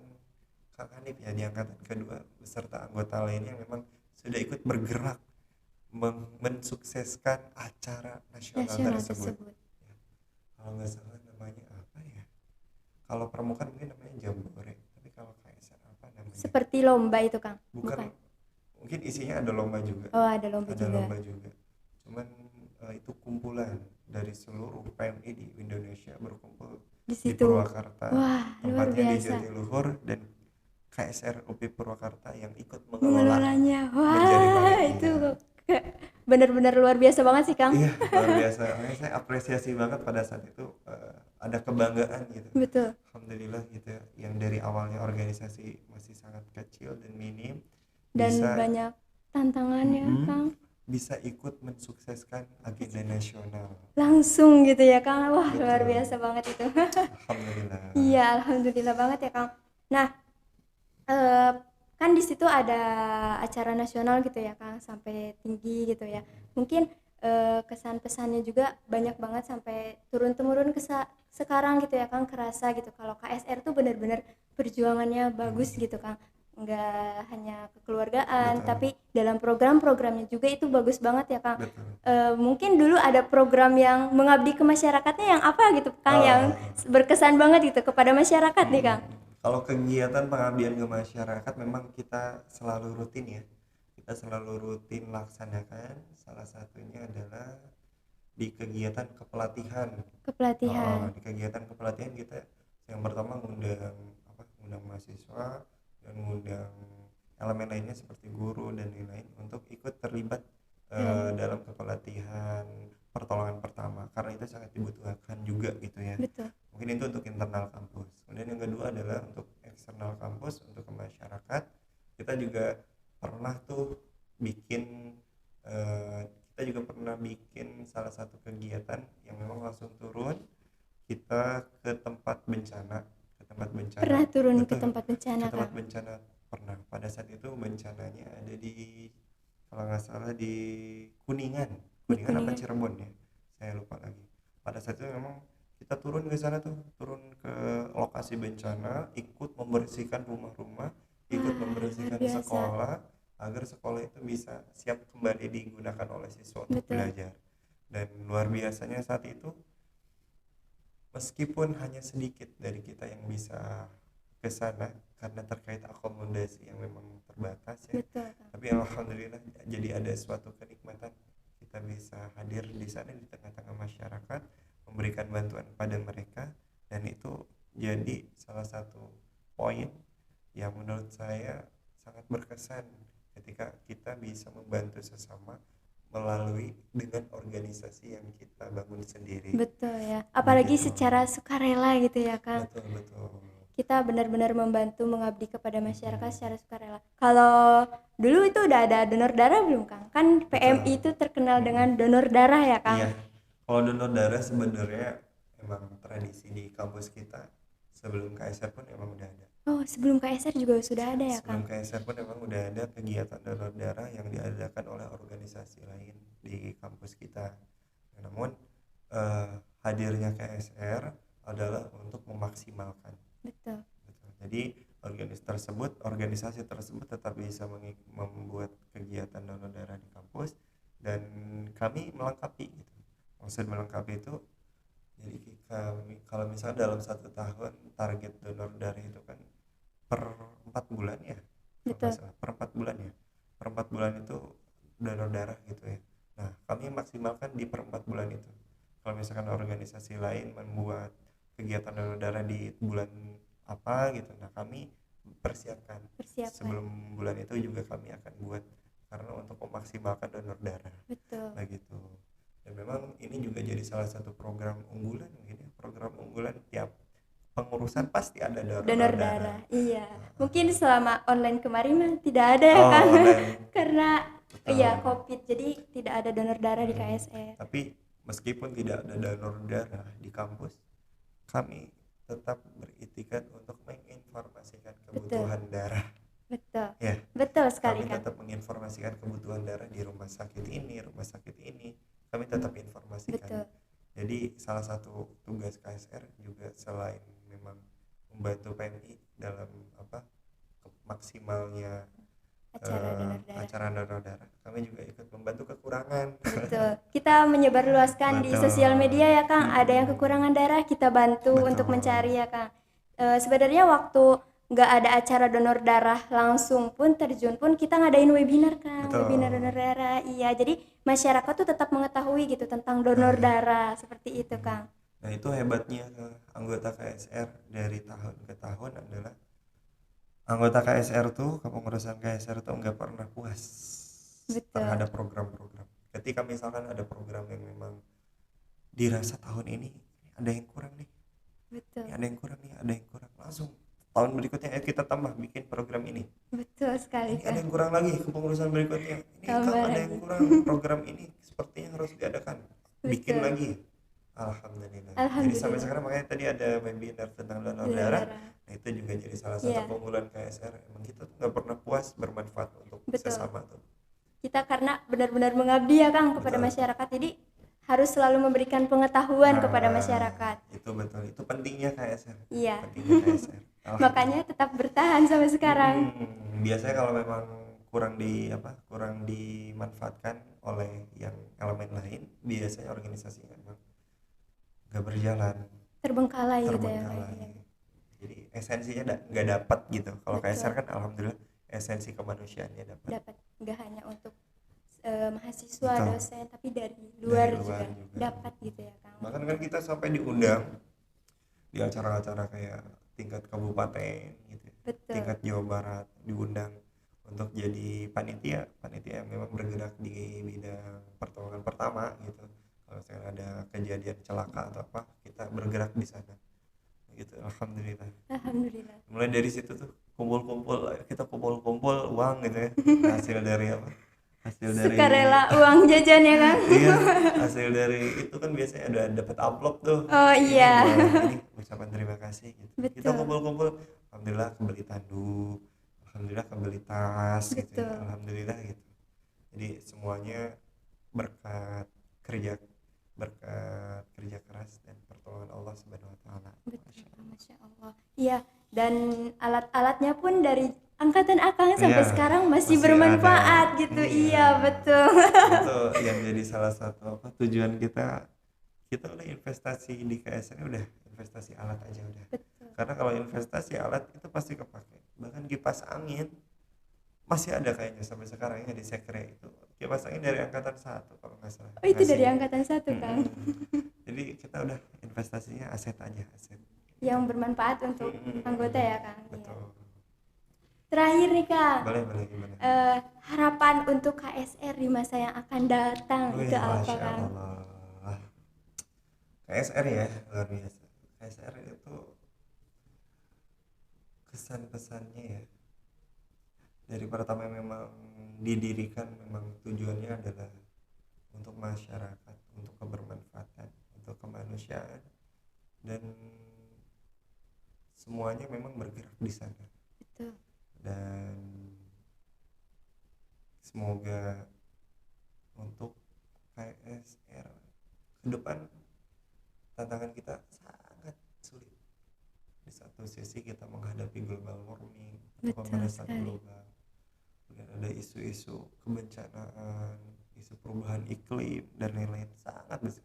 B: Kang Hanif ya, di angkatan kedua beserta anggota lainnya memang sudah ikut bergerak mensukseskan acara nasional tersebut. Ya, kalau nggak salah namanya apa ya, kalau pramuka mungkin namanya Jambore, tapi kalau KSR apa namanya,
A: Seperti lomba itu Kang?
B: bukan. Mungkin isinya ada lomba juga.
A: Oh, ada lomba
B: juga. Cuman itu kumpulan dari seluruh PMI di Indonesia berkumpul
A: di
B: di
A: situ.
B: Purwakarta.
A: Wah, luar
B: Tempatnya di
A: biasa.
B: Jatiluhur, dan KSR UPI Purwakarta yang ikut
A: Mengelolanya.
B: menjadi
A: Wah,
B: panitia.
A: itu benar-benar luar biasa banget sih Kang.
B: Iya, luar biasa. Makanya saya apresiasi banget pada saat itu, ada kebanggaan gitu.
A: Betul.
B: Alhamdulillah gitu ya, yang dari awalnya organisasi masih sangat kecil dan minim,
A: Dan
B: bisa
A: banyak tantangannya Kang.
B: bisa ikut mensukseskan agenda nasional.
A: Langsung gitu ya Kang. Wah,
B: Betul.
A: luar biasa banget itu.
B: Alhamdulillah.
A: Iya, alhamdulillah banget ya Kang. Nah, kan di situ ada acara nasional gitu ya Kang, sampai tinggi gitu ya. Mungkin kesan pesannya juga banyak banget sampai turun temurun sekarang gitu ya Kang, kerasa gitu kalau KSR tuh benar-benar perjuangannya bagus gitu Kang. Nggak hanya kekeluargaan,
B: Betul.
A: tapi dalam program-programnya juga itu bagus banget ya Kang.
B: Betul.
A: Mungkin dulu ada program yang mengabdi ke masyarakatnya yang apa gitu Kang, yang berkesan banget gitu kepada masyarakat nih Kang.
B: Kalau kegiatan pengabdian ke masyarakat memang kita selalu rutin ya. Kita selalu rutin laksanakan. Salah satunya adalah di kegiatan kepelatihan. Di kegiatan kepelatihan kita yang pertama ngundang mahasiswa dan ngundang elemen lainnya seperti guru dan lain-lain untuk ikut terlibat dalam kepelatihan pertolongan pertama, karena itu sangat dibutuhkan juga gitu ya.
A: Betul.
B: Mungkin itu untuk internal kampus. Kemudian yang kedua adalah untuk eksternal kampus, untuk ke masyarakat. Kita juga pernah tuh bikin kita kita juga pernah bikin salah satu kegiatan yang memang langsung turun kita ke tempat bencana,
A: Pernah turun ke
B: betul,
A: tempat bencana,
B: ke tempat
A: Kang?
B: bencana pernah. Pada saat itu bencananya ada di, kalau nggak salah di Kuningan,
A: Di
B: Kuningan apa
A: Kuningan.
B: Cirebon ya, saya lupa lagi. Pada saat itu memang kita turun ke sana tuh, turun ke lokasi bencana, ikut membersihkan rumah-rumah, ikut
A: Wah, luar
B: membersihkan
A: biasa.
B: sekolah agar sekolah itu bisa siap kembali digunakan oleh siswa untuk
A: Betul.
B: belajar. Dan luar biasanya saat itu, meskipun hanya sedikit dari kita yang bisa ke sana karena terkait akomodasi yang memang terbatas ya,
A: Betul, Kang.
B: tapi alhamdulillah jadi ada suatu kenikmatan kita bisa hadir di sana di tengah-tengah masyarakat, memberikan bantuan kepada mereka, dan itu jadi salah satu poin yang menurut saya sangat berkesan ketika kita bisa membantu sesama melalui dengan organisasi yang kita bangun sendiri.
A: Betul ya. Apalagi
B: Begitu.
A: secara sukarela gitu ya, Kang.
B: Betul betul.
A: Kita benar-benar membantu mengabdi kepada masyarakat secara sukarela. Kalau dulu itu udah ada donor darah belum, Kang? Kan PMI itu terkenal dengan donor darah ya, Kang?
B: Iya, kalau donor darah sebenarnya emang tradisi di kampus kita sebelum KSR pun emang udah ada.
A: Oh, sebelum KSR juga sudah ada ya,
B: Sebelum
A: Kang?
B: KSR pun emang udah ada kegiatan donor darah yang diadakan oleh organisasi lain di kampus kita. Namun eh, hadirnya KSR adalah untuk memaksimalkan.
A: Betul.
B: Betul. Jadi organisasi tersebut tetap bisa membuat kegiatan donor darah di kampus, dan kami melengkapi gitu. Maksud melengkapi itu, jadi kami kalau misalnya dalam 1 tahun target donor darah itu kan per 4 bulan ya, kalau nggak
A: Betul.
B: salah, per 4 bulan ya, per 4 bulan itu donor darah gitu ya. Nah, kami maksimalkan di per 4 bulan itu. Kalau misalkan organisasi lain membuat kegiatan donor darah di bulan apa gitu, nah kami persiapkan
A: Persiapan.
B: sebelum bulan itu juga kami akan buat, karena untuk memaksimalkan donor darah
A: Betul.
B: begitu. Dan memang ini juga jadi salah satu program unggulan mungkin ya, program unggulan tiap pengurusan pasti ada
A: Donor darah. Iya. Mungkin selama online kemarin mah tidak ada ya,
B: Oh,
A: Kang?
B: online.
A: Karena
B: Betul.
A: iya Covid, jadi tidak ada donor darah di KSR.
B: Tapi meskipun tidak ada donor darah di kampus, kami tetap beritikat untuk menginformasikan kebutuhan darah.
A: Betul.
B: Ya,
A: Betul sekali,
B: kami
A: Kang.
B: tetap menginformasikan kebutuhan darah di rumah sakit ini, kami tetap informasikan.
A: Betul.
B: Jadi salah satu tugas KSR juga selain memang membantu PMI dalam maksimalnya
A: Acara donor darah.
B: acara donor darah, kami juga ikut membantu kekurangan.
A: Betul. Kita menyebarluaskan di
B: Betul.
A: sosial media ya, Kang. Ada yang kekurangan darah, kita bantu
B: Betul.
A: untuk mencari ya, Kang. Sebenarnya waktu nggak ada acara donor darah langsung pun terjun pun kita ngadain webinar, Kang.
B: Betul.
A: Webinar donor darah. Iya, jadi masyarakat tuh tetap mengetahui gitu tentang donor darah seperti itu, Kang.
B: Nah, itu hebatnya anggota KSR dari tahun ke tahun adalah anggota KSR tuh, kepengurusan KSR tuh nggak pernah puas
A: Betul.
B: terhadap program-program. Ketika misalkan ada program yang memang dirasa tahun ini ada yang kurang nih,
A: Betul.
B: ada yang kurang, langsung tahun berikutnya kita tambah bikin program ini.
A: Betul sekali,
B: Ini ada
A: Kang.
B: yang kurang lagi kepengurusan berikutnya. Ini
A: Tambah
B: kalau ada
A: lagi.
B: yang kurang program ini sepertinya harus diadakan. Bikin
A: Betul.
B: lagi. Alhamdulillah. Jadi
A: Alhamdulillah.
B: sampai sekarang makanya tadi ada webinar tentang donor
A: Donor
B: darah.
A: darah.
B: Nah, itu juga jadi salah satu
A: Iya.
B: keunggulan KSR. Emang kita tuh nggak pernah puas bermanfaat untuk
A: Betul.
B: sesama tuh.
A: Kita karena benar-benar mengabdi ya, Kang, kepada
B: Betul.
A: masyarakat. Jadi harus selalu memberikan pengetahuan
B: Nah,
A: kepada masyarakat.
B: Itu betul. Itu pentingnya KSR.
A: Iya.
B: Pentingnya KSR.
A: Makanya tetap bertahan sampai sekarang.
B: Biasanya kalau memang kurang dimanfaatkan oleh yang elemen lain, biasanya organisasinya memang nggak berjalan,
A: Terbengkalai gitu ya,
B: terbengkalai.
A: Kang.
B: Jadi esensinya nggak dapat gitu. Kalau
A: Betul.
B: KSR kan alhamdulillah esensi kemanusiaannya dapat.
A: Dapat nggak hanya untuk mahasiswa,
B: Betul.
A: dosen, tapi dari luar,
B: luar
A: juga
B: juga.
A: dapat gitu ya, Kang.
B: Bahkan kan kita sampai diundang di acara-acara kayak tingkat kabupaten gitu,
A: Betul.
B: tingkat Jawa Barat, diundang untuk jadi panitia yang memang bergerak di bidang pertolongan pertama gitu. Kalau misalnya ada kejadian celaka atau apa, kita bergerak di sana gitu. Alhamdulillah.
A: Alhamdulillah.
B: Mulai dari situ tuh kita kumpul-kumpul uang gitu ya, hasil hasil dari
A: Sukarela uang jajan ya Kang.
B: iya, hasil dari itu kan biasanya ada dapat amplop tuh.
A: Oh iya.
B: Ini ucapan terima kasih gitu. Kita
A: Betul.
B: kumpul-kumpul, alhamdulillah kembali tanduk, alhamdulillah kembali tas gitu ya.
A: Betul.
B: Alhamdulillah gitu. Jadi semuanya berkat kerja keras dan pertolongan Allah Subhanahu wa taala.
A: Betul, Masya Allah. Iya, dan alat-alatnya pun dari angkatan Akang sampai
B: Iya,
A: sekarang masih
B: masih
A: bermanfaat
B: ada.
A: gitu.
B: Iya.
A: Iya, betul.
B: Itu yang jadi salah satu tujuan kita udah investasi di KSR udah investasi alat aja udah.
A: Betul.
B: Karena kalau investasi alat itu pasti kepake. Bahkan kipas angin masih ada kayaknya sampai sekarang ya di sekre itu. Kipas angin dari angkatan 1 kalau nggak salah.
A: Oh, itu dari
B: Masih.
A: angkatan 1 Kang.
B: Jadi kita udah investasinya aset aja, aset.
A: Yang bermanfaat untuk anggota ya Kang. Iya.
B: Betul.
A: Terakhir nih Kang.
B: Boleh gimana?
A: Harapan untuk KSR di masa yang akan datang
B: Wih,
A: itu apa
B: Masya
A: Kang?
B: Allah. KSR ya, luar biasa. KSR itu kesan pesannya ya. Dari pertama memang didirikan memang tujuannya adalah untuk masyarakat, untuk kebermanfaatan, untuk kemanusiaan, dan semuanya memang bergerak di sana.
A: Betul.
B: Dan semoga untuk KSR ke depan tantangan kita sangat sulit. Di satu sisi kita menghadapi global warming atau
A: Betul
B: pemanasan
A: sekali.
B: global, kemudian ada isu-isu kebencanaan, isu perubahan iklim dan lain-lain sangat besar.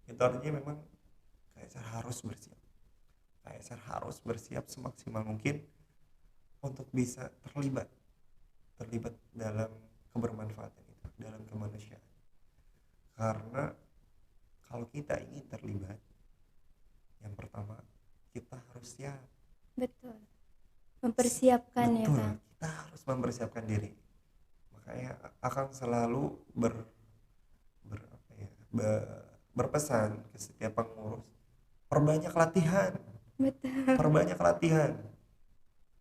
B: Itu artinya memang KSR harus bersiap. KSR harus bersiap semaksimal mungkin untuk bisa terlibat dalam kebermanfaatan itu, dalam kemanusiaan. Karena kalau kita ingin terlibat, yang pertama kita harus siap.
A: Betul. Mempersiapkan ya
B: Betul,
A: Kang.
B: kita harus mempersiapkan diri. Makanya akan selalu berpesan ke setiap pengurus, perbanyak latihan.
A: Betul.
B: Perbanyak latihan.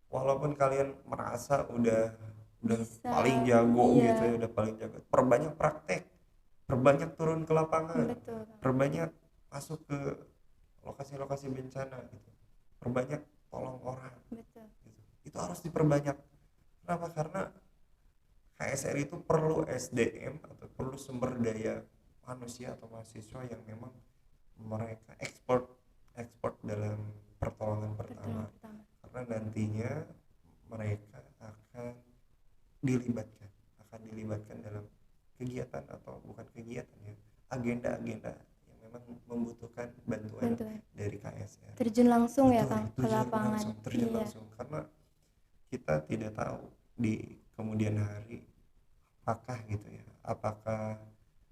B: Walaupun kalian merasa udah
A: Bisa.
B: paling jago
A: Iya.
B: gitu ya, udah paling jago. Perbanyak praktek. Perbanyak turun ke lapangan.
A: Betul.
B: Perbanyak masuk ke lokasi-lokasi bencana gitu. Perbanyak tolong orang
A: Betul.
B: gitu. Itu harus diperbanyak. Kenapa? Karena KSR itu perlu SDM atau perlu sumber daya manusia atau mahasiswa yang memang mereka ekspor dalam pertolongan pertama. Karena nantinya mereka akan dilibatkan dalam kegiatan atau bukan kegiatan ya, agenda-agenda yang memang membutuhkan bantuan dari KSR.
A: Terjun langsung ya
B: Betul,
A: Kang ke lapangan.
B: terjun
A: Iya.
B: langsung, karena kita tidak tahu di kemudian hari apakah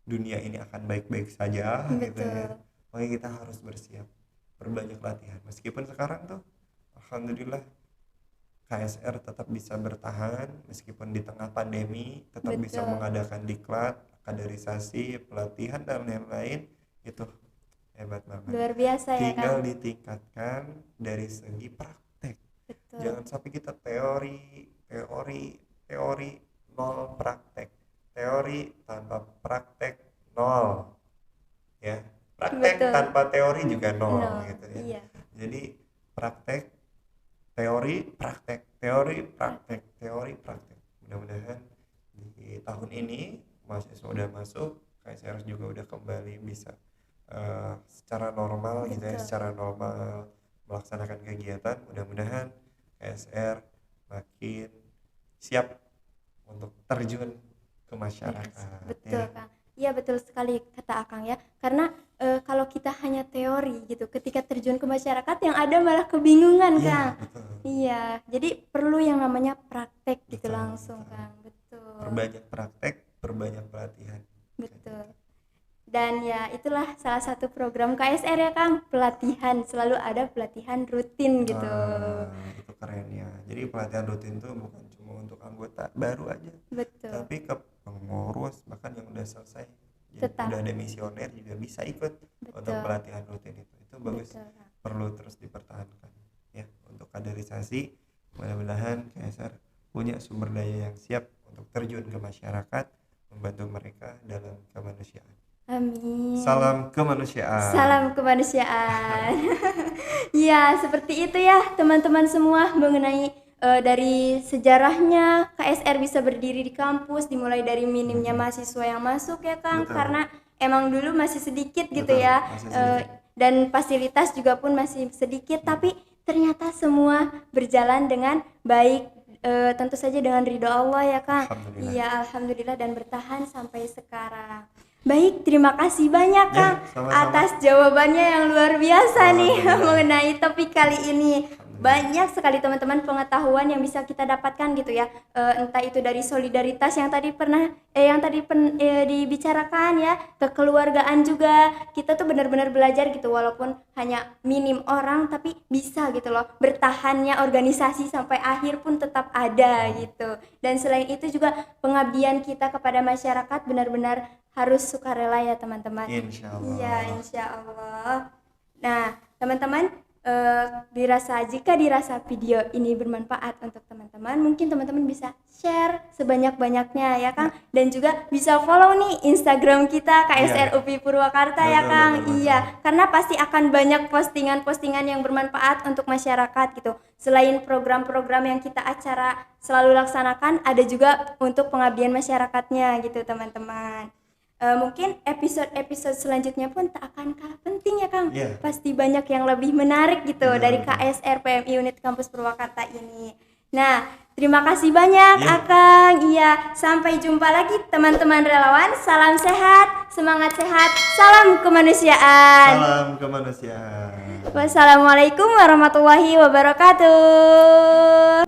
B: dunia ini akan baik-baik saja gitu ya.
A: Betul.
B: Makanya kita harus bersiap, berbanyak latihan. Meskipun sekarang tuh alhamdulillah KSR tetap bisa bertahan meskipun di tengah pandemi, tetap bisa
A: Betul.
B: mengadakan diklat, kaderisasi, pelatihan dan lain-lain. Itu hebat banget.
A: Luar biasa ya
B: Tinggal
A: Kang.
B: ditingkatkan dari segi praktek.
A: Betul.
B: Jangan sampai kita teori nol praktek. Teori tanpa praktek nol. Ya, praktek
A: Betul.
B: tanpa teori juga nol
A: Nol.
B: gitu ya.
A: Iya.
B: Jadi praktek, teori, praktek. Mudah-mudahan di tahun ini mahasiswa udah masuk, KSR juga udah kembali bisa secara normal gitu ya,
A: Betul.
B: secara normal melaksanakan kegiatan. Mudah-mudahan KSR makin siap untuk terjun ke masyarakat.
A: Betul
B: ya.
A: Kang. Iya betul sekali kata Akang ya. Karena kalau kita hanya teori gitu, ketika terjun ke masyarakat yang ada malah kebingungan
B: Iya,
A: Kang.
B: betul.
A: Iya, jadi perlu yang namanya praktek gitu
B: Betul,
A: langsung
B: betul.
A: Kang. Betul.
B: Perbanyak praktek, perbanyak pelatihan.
A: Betul. Dan ya itulah salah satu program KSR ya Kang, pelatihan, selalu ada pelatihan rutin gitu.
B: Itu keren ya. Jadi pelatihan rutin itu bukan cuma untuk anggota baru aja,
A: Betul.
B: tapi ke pengurus bahkan yang udah selesai,
A: Tetap.
B: udah ada misioner juga bisa ikut untuk
A: Betul.
B: pelatihan rutin itu. Itu bagus,
A: Betul, Kang.
B: perlu terus dipertahankan ya untuk kaderisasi. Mudah-mudahan KSR punya sumber daya yang siap untuk terjun ke masyarakat membantu mereka dalam kemanusiaan.
A: Amin.
B: Salam kemanusiaan.
A: Salam kemanusiaan. Ya, seperti itu ya teman-teman semua mengenai dari sejarahnya KSR bisa berdiri di kampus, dimulai dari minimnya mahasiswa yang masuk ya Kang.
B: Betul.
A: Karena emang dulu masih sedikit gitu
B: Betul,
A: ya.
B: masih sedikit.
A: Dan fasilitas juga pun masih sedikit, tapi ternyata semua berjalan dengan baik, tentu saja dengan ridho Allah ya Kang.
B: Alhamdulillah.
A: Iya, alhamdulillah, dan bertahan sampai sekarang. Baik, terima kasih banyak
B: Ya,
A: Kang
B: sama-sama.
A: atas jawabannya yang luar biasa nih
B: Alhamdulillah.
A: mengenai topik kali ini. Banyak sekali teman-teman pengetahuan yang bisa kita dapatkan gitu ya. Entah itu dari solidaritas yang tadi dibicarakan ya, kekeluargaan juga. Kita tuh benar-benar belajar gitu, walaupun hanya minim orang tapi bisa gitu loh. Bertahannya organisasi sampai akhir pun tetap ada gitu. Dan selain itu juga pengabdian kita kepada masyarakat benar-benar harus sukarela ya teman-teman.
B: Insya Allah.
A: Iya, insya Allah. Nah, teman-teman, jika dirasa video ini bermanfaat untuk teman-teman, mungkin teman-teman bisa share sebanyak-banyaknya ya Kang, dan juga bisa follow nih Instagram kita KSR UPI Purwakarta ya
B: Betul,
A: Kang.
B: betul.
A: Iya, karena pasti akan banyak postingan-postingan yang bermanfaat untuk masyarakat gitu. Selain program-program yang kita acara selalu laksanakan, ada juga untuk pengabdian masyarakatnya gitu teman-teman. Mungkin episode selanjutnya pun tak akan kalah penting ya Kang.
B: Iya.
A: Pasti banyak yang lebih menarik gitu
B: Betul,
A: dari
B: betul.
A: KSR PMI Unit Kampus Purwakarta ini. Nah, terima kasih banyak
B: Iya.
A: Akang. Iya, sampai jumpa lagi teman-teman relawan. Salam sehat, semangat sehat, salam kemanusiaan.
B: Salam kemanusiaan.
A: Wassalamualaikum warahmatullahi wabarakatuh.